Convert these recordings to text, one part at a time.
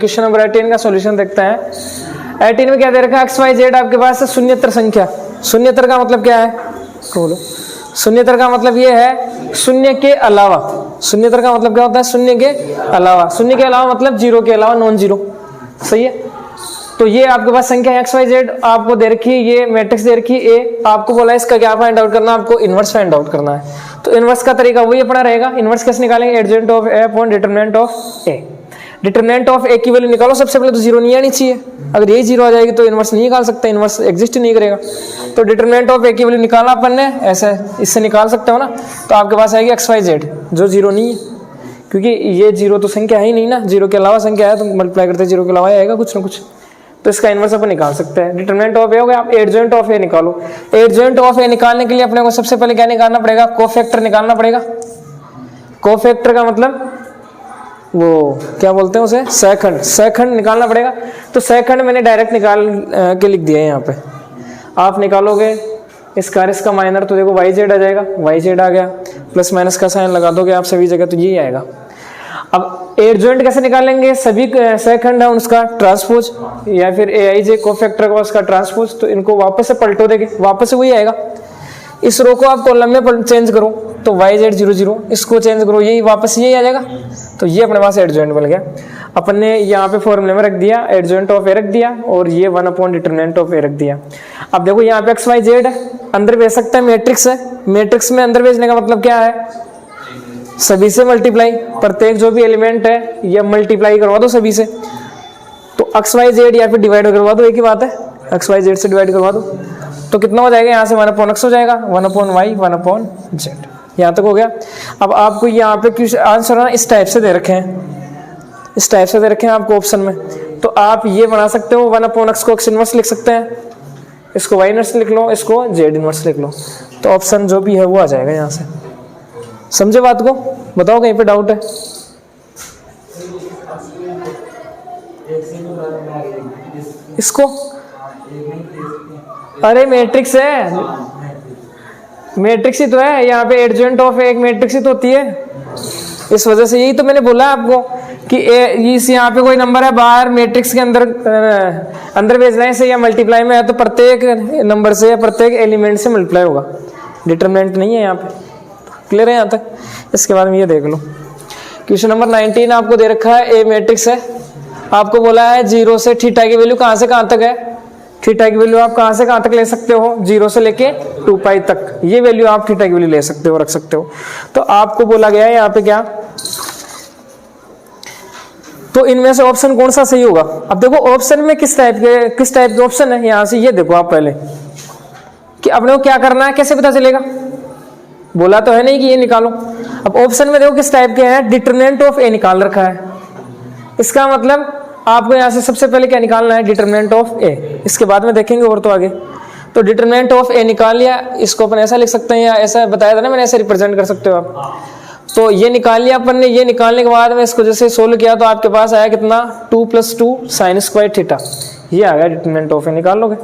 Question number 18 का solution देखते हैं। 18 में क्या दे रखा है, एक्स वाई जेड आपके पास है शून्यतर संख्या। शून्यतर का मतलब क्या है, बोलो। शून्यतर का मतलब ये है शून्य के अलावा। शून्यतर का मतलब क्या होता है, शून्य के अलावा। शून्य के अलावा मतलब जीरो के अलावा, नॉन जीरो। सही है। तो ये आपके पास संख्या एक्स वाई जेड आपको दे रखी है, ये मैट्रिक्स दे रखी है ए। आपको बोला है इसका क्या फाइंड आउट करना, आपको इनवर्स फाइंड आउट करना है। तो इनवर्स का तरीका वही अपना रहेगा। इनवर्स कैसे निकालेंगे, adjoint of A upon determinant of A. Determinant of A की वैल्यू निकालो, सबसे पहले तो जीरो नहीं आनी चाहिए। अगर यही जीरो आ जाएगी तो इनवर्स नहीं निकाल सकते, इनवर्स एग्जिस्ट नहीं करेगा। तो डिटरमिनेंट ऑफ ए की वैल्यू निकालना अपन ने, ऐसे इससे निकाल सकते हो ना। तो आपके पास आएगी एक्स वाई जेड जो जीरो नहीं है, क्योंकि ये जीरो तो संख्या है ही नहीं ना। जीरो के अलावा संख्या है तो मल्टीप्लाई करते जीरो के अलावा आएगा कुछ ना कुछ। तो इसका इनवर्स अपन निकाल सकते हैं। डिटरमिनेंट ऑफ ए हो गया, आप एडजेंट ऑफ ए निकालो। एडजेंट ऑफ ए निकालने के लिए अपने को सबसे पहले क्या निकालना पड़ेगा, कोफैक्टर निकालना पड़ेगा। कोफैक्टर का मतलब वो क्या बोलते हैं उसे, सहखंड। सहखंड निकालना पड़ेगा। तो सहखंड मैंने डायरेक्ट निकाल के लिख दिया है यहाँ पे। आप निकालोगे इसका इसका माइनर, तो देखो वाई जेड आ जाएगा, वाई जेड आ गया। प्लस माइनस का साइन लगा दोगे आप सभी जगह तो यही आएगा। अब एडजॉइंट कैसे निकालेंगे, सभी सहखंड है उसका ट्रांसपोज, या फिर ए आई जे कोफैक्टर का उसका ट्रांसपोज। तो इनको वापस से पलटो देंगे, वापस से वही आएगा। इस रो को आप कॉलम में चेंज करो तो वाई जेड जीरो जीरो, इसको चेंज करो यही वापस यही आ जाएगा। तो ये अपने पास एडजॉइंट बन गया। अपन ने यहाँ पे फॉर्मूले में रख दिया, एडजॉइंट ऑफ ए रख दिया, और ये वन अपॉन डिटरमिनेंट ऑफ ए रख दिया। अब देखो यहाँ पे एक्स वाई जेड है, अंदर भेज सकता है, मैट्रिक्स है। मैट्रिक्स में अंदर भेजने का मतलब क्या है, सभी से मल्टीप्लाई। प्रत्येक जो भी एलिमेंट है ये मल्टीप्लाई करवा दो सभी से। तो एक्स वाई जेड या फिर डिवाइड करवा दो, एक ही बात है, एक्स वाई जेड से डिवाइड करवा दो। तो कितना हो जाएगा, यहाँ से वन अपॉन एक्स हो जाएगा, one upon Y, one upon Z. यहाँ तक हो गया। अब आपको यहाँ पे कुछ आंसर ना इस टाइप से दे रखे हैं, इस टाइप से दे रखे हैं आपको ऑप्शन में। तो आप ये बना सकते हो, वन अपॉन एक्स को एक्स इनवर्स लिख सकते हैं, इसको वाई इनवर्स लिख लो, इसको जेड इनवर्स लिख लो। तो ऑप्शन जो भी है वो आ जाएगा यहाँ से। समझे बात को, बताओ कहीं पे डाउट है। इसको अरे मैट्रिक्स है, मैट्रिक्स ही तो है। यहाँ पे एडजॉइंट ऑफ एक मैट्रिक्स ही तो होती है। इस वजह से यही तो मैंने बोला आपको कि इस यहाँ पे कोई नंबर है बाहर मैट्रिक्स के अंदर भेजना से या मल्टीप्लाई में है, तो प्रत्येक नंबर से या प्रत्येक एलिमेंट से मल्टीप्लाई होगा। डिटरमिनेंट नहीं है यहाँ पे। क्लियर है यहाँ तक। इसके बाद में ये देख लो, क्वेश्चन नंबर 19 आपको दे रखा है, ए मैट्रिक्स है। आपको बोला है जीरो से थीटा की वैल्यू कहाँ से कहाँ तक है। थीटा की वैल्यू आप कहाँ से कहाँ तक ले सकते हो, जीरो से लेके 2 पाई तक। ये वैल्यू आप थीटा की वैल्यू ले सकते हो, रख सकते हो। तो आपको बोला गया है यहाँ पे क्या, तो इनमें से ऑप्शन कौन सा सही होगा। अब देखो ऑप्शन में किस टाइप के ऑप्शन है, यहाँ से ये देखो आप पहले कि अपने को क्या करना है, कैसे पता चलेगा। बोला तो है नहीं कि ये निकालो। अब ऑप्शन में देखो किस टाइप के हैं, डिटरमिनेंट ऑफ ए निकाल रखा है। इसका मतलब आपको यहाँ से सबसे पहले क्या निकालना है, डिटरमिनेंट ऑफ ए। इसके बाद में देखेंगे और तो आगे। तो डिटरमिनेंट ऑफ ए निकाल लिया, इसको अपन ऐसा लिख सकते हैं, या ऐसा बताया था ना मैंने, ऐसे रिप्रेजेंट कर सकते हो आप। तो ये निकाल लिया अपन ने। ये निकालने के बाद में इसको जैसे सोल्व किया तो आपके पास आया कितना, 2 + 2 sin स्क्वायर थीटा। ये आ गया डिटरमिनेंट ऑफ ए, निकाल लोगे।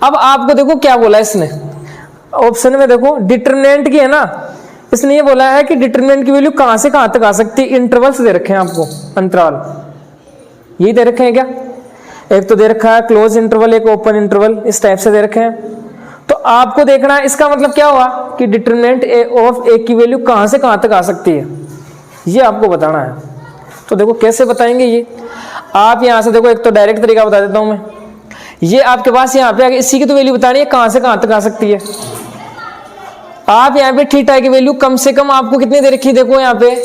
अब आपको देखो क्या बोला इसने ऑप्शन में, देखो डिटरमिनेंट की है ना, इसने ये बोला है कि डिटरमिनेंट की वैल्यू कहां से कहां तक आ सकती है। इंटरवल्स दे रखे हैं आपको, अंतराल यही दे रखे हैं क्या। एक तो दे रखा है क्लोज इंटरवल, एक ओपन इंटरवल, इस टाइप से दे रखे हैं। तो आपको देखना है इसका मतलब क्या हुआ कि डिटरमिनेंट ऑफ ए की वैल्यू कहां से कहां तक आ सकती है, ये आपको बताना है। तो देखो कैसे बताएंगे ये आप। यहां से देखो, एक तो डायरेक्ट तरीका बता देता हूं मैं। ये आपके पास यहाँ पे इसी की तो वैल्यू बतानी है कहां से कहां तक आ सकती है। आप यहाँ पे थीटा की वैल्यू कम से कम आपको कितनी दे रखी है, देखो यहाँ पे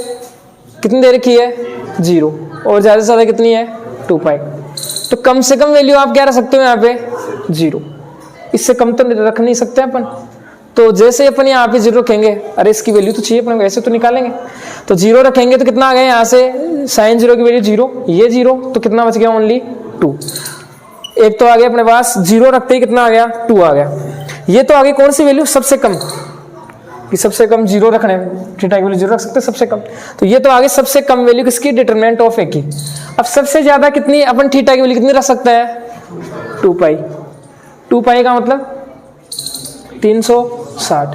कितनी दे रखी है, 0, और ज्यादा से ज्यादा कितनी है, 2 पाई। तो कम से कम वैल्यू आप क्या रख सकते हो यहाँ पे, 0। इससे कम तो रख नहीं सकते अपन। तो जैसे अपन यहाँ पे 0 रखेंगे, अरे इसकी वैल्यू तो चाहिए अपन, वैसे तो निकालेंगे। तो 0 रखेंगे तो कितना आ गया यहाँ से, sin 0 की वैल्यू 0, ये 0, तो कितना बच गया, ओनली 2। एक तो आ गया अपने पास, 0 रखते ही कितना आ गया, 2 आ गया। ये तो आगे कौन सी वैल्यू, सबसे कम, कि सबसे कम 0 रखने, थीटा की वैल्यू 0 रख सकते हैं सबसे कम। तो ये तो आगे सबसे कम वैल्यू किसकी, डिटरमिनेंट ऑफ ए की। अब सबसे ज्यादा कितनी अपन थीटा की वैल्यू कितनी रख सकते हैं, 2 पाई। 2 पाई का मतलब 360।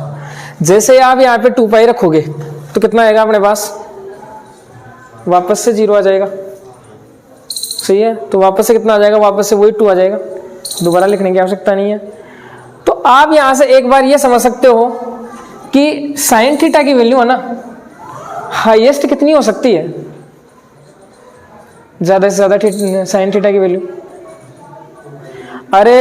जैसे आप यहाँ पे 2 पाई रखोगे तो कितना आएगा अपने पास, वापस से 0 आ जाएगा। सही है, तो वापस से कितना आ जाएगा, वापस से वही 2 आ जाएगा, दोबारा लिखने की आवश्यकता नहीं है। तो आप यहां से एक बार ये समझ सकते हो कि साइन थीटा की वैल्यू है ना हाईएस्ट कितनी हो सकती है, ज्यादा से ज्यादा साइन थीटा की वैल्यू। अरे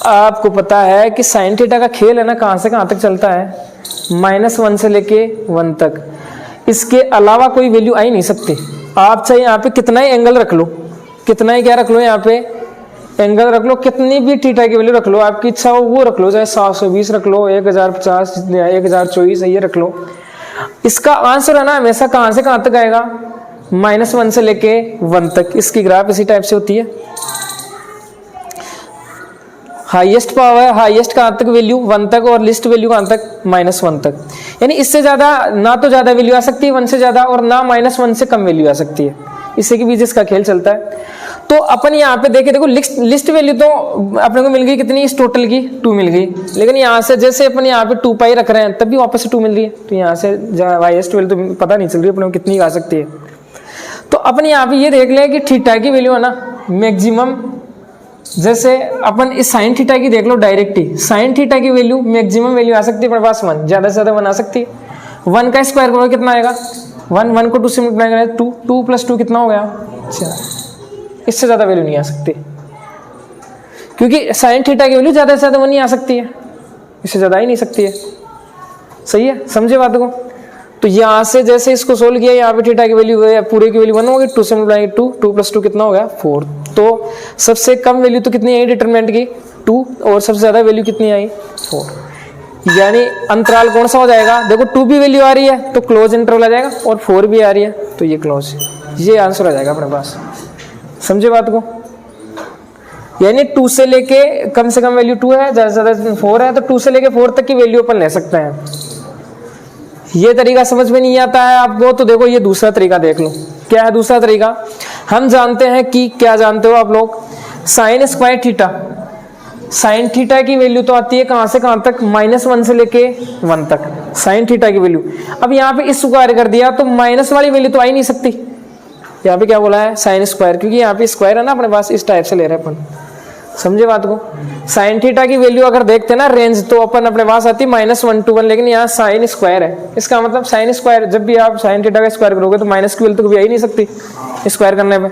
आपको पता है कि साइन थीटा का खेल है ना कहां से कहां तक चलता है, -1 से लेके 1 तक, इसके अलावा कोई वैल्यू आ ही नहीं सकती। आप चाहे यहाँ पे कितना ही एंगल रख लो, कितना ही क्या रख लो, यहाँ पे एंगल रख लो, कितनी भी थीटा की वैल्यू रख लो, आपकी इच्छा हो वो रख लो, चाहे 720 रख लो, 1050, 1024 ये रख लो, इसका आंसर है ना हमेशा कहां से कहां तक आएगा, -1 से लेके 1 तक। इसकी ग्राफ इसी टाइप से होती है, हाईएस्ट पावर, हाईएस्ट कहां तक वैल्यू 1 तक, और लिस्ट वैल्यू कहां तक, -1 तक। यानी इससे ज्यादा ना तो ज्यादा वैल्यू आ सकती है 1 से ज्यादा, और ना -1 से कम वैल्यू आ सकती है, इससे के बीच इसका खेल चलता है। तो अपन यहाँ पे देखे, देखो लिस्ट वैल्यू तो अपने को मिल गई कितनी, इस टोटल की 2 मिल गई, लेकिन यहाँ से जैसे अपन यहाँ पे 2 पाई रख रहे हैं तब भी वापस से 2 मिल रही है, तो यहाँ से हाईएस्ट वैल्यू तो पता नहीं चल रही अपने को कितनी आ सकती है। तो अपन यहाँ पे ये देख लें कि थीटा की वैल्यू है ना मैक्सिमम, जैसे अपन इस साइन थीटा की देख लो डायरेक्ट ही, साइन थीटा की वैल्यू मैक्सिमम वैल्यू आ सकती है अपने पास 1, ज्यादा से ज्यादा 1 आ सकती है। 1 का स्क्वायर करोगे कितना आएगा, 1 को 2 से मल्टीप्लाई करें 2, 2 + 2 कितना हो गया 4, इससे ज्यादा वैल्यू नहीं आ सकती, क्योंकि साइन थीटा की वैल्यू ज्यादा से ज्यादा 1 ही आ सकती है, इससे ज्यादा ही नहीं सकती है। सही है, समझे बात को। तो यहाँ से जैसे इसको सोल्व किया, यहाँ पे थीटा की वैल्यू पूरे की वैल्यू 1 होगी, 2 से मल्टीप्लाई 2 + 2 कितना हो गया 4। तो सबसे कम वैल्यू तो कितनी आई डिटरमिनेंट की 2, और सबसे ज्यादा वैल्यू कितनी आई 4। यानी अंतराल कौन सा हो जाएगा, देखो 2 भी वैल्यू आ रही है तो क्लोज इंटरवल आ जाएगा, और 4 भी आ रही है तो ये क्लोज, ये आंसर आ जाएगा अपने पास। समझे बात को। यानी 2 से लेके कम से कम वैल्यू 2 है, ज्यादा से ज्यादा 4 है, तो 2 से लेके 4 तक की वैल्यू अपन ले सकते हैं। ये तरीका समझ में नहीं आता है आपको, तो देखो ये दूसरा तरीका देख लो। क्या है दूसरा तरीका, हम जानते हैं कि, क्या जानते हो आप लोग, sine square theta, sine theta की वैल्यू तो आती है कहां से कहां तक, -1 से लेके 1 तक साइन थीटा की वैल्यू। अब यहाँ पे इस स्क्वायर कर दिया तो माइनस वाली वैल्यू तो आ ही नहीं सकती, यहाँ पे क्या बोला है साइन स्क्वायर, क्योंकि यहाँ पे स्क्वायर है ना अपने पास, इस टाइप से ले रहे हैं अपन। समझे बात को। साइन थीटा की वैल्यू अगर देखते ना रेंज, तो अपन अपने पास आती है -1 to 1, लेकिन यहाँ साइन स्क्वायर है, इसका मतलब साइन स्क्वायर, जब भी आप साइन थीटा का स्क्वायर करोगे तो माइनस की वैल्यू तो कभी आ ही नहीं सकती स्क्वायर करने पे।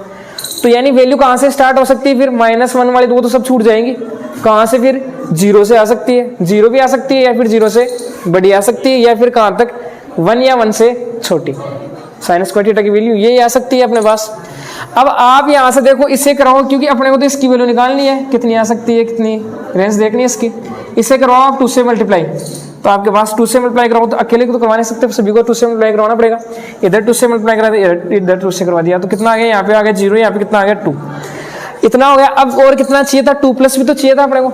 तो यानी वैल्यू कहाँ से स्टार्ट हो सकती है फिर, -1 वाली वो तो सब छूट जाएंगी, कहाँ से फिर 0 से आ सकती है, 0 भी आ सकती है, या फिर 0 से बड़ी आ सकती है, या फिर कहाँ तक 1 या 1 से छोटी। साइन स्क्वायर थीटा की वैल्यू ये आ सकती है अपने पास। अब आप यहां से देखो इसे कराओ, क्योंकि अपने को तो इसकी वैल्यू निकालनी है, कितनी आ सकती है, कितनी रेंज देखनी है इसकी। इसे करवाओ आप 2 से मल्टीप्लाई, तो आपके पास 2 से मल्टीप्लाई कराओ, तो अकेले को तो करवा नहीं सकते, सभी को 2 से मल्टीप्लाई करवाना पड़ेगा। इधर 2 से मल्टीप्लाई करा दिया, इधर 2 से करवा दिया, तो कितना आ गया, यहाँ पे आ गया 0, यहाँ पे कितना आ गया 2, इतना हो गया। अब और कितना चाहिए था, 2+ भी तो चाहिए था अपने को।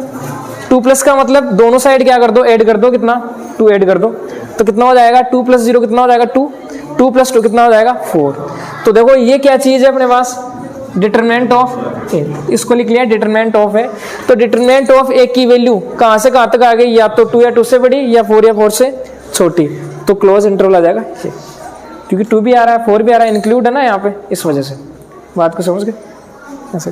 2+ का मतलब दोनों साइड क्या कर दो, ऐड कर दो, कितना 2 ऐड कर दो, तो कितना हो जाएगा 2 + 0 कितना हो जाएगा 2, 2 + 2 कितना हो जाएगा 4। तो देखो ये क्या चीज है अपने पास, डिटरमिनेंट ऑफ ए, इसको लिख लिया डिटरमिनेंट ऑफ ए। तो डिटरमिनेंट ऑफ ए की वैल्यू कहां से कहां तक आ गई, या तो 2 या 2 से बड़ी, या 4 या 4 से छोटी, तो क्लोज इंटरवल आ जाएगा ये, क्योंकि 2 भी आ रहा है 4 भी आ रहा है, इंक्लूड है ना यहाँ पे, इस वजह से। बात को समझ गए ऐसे।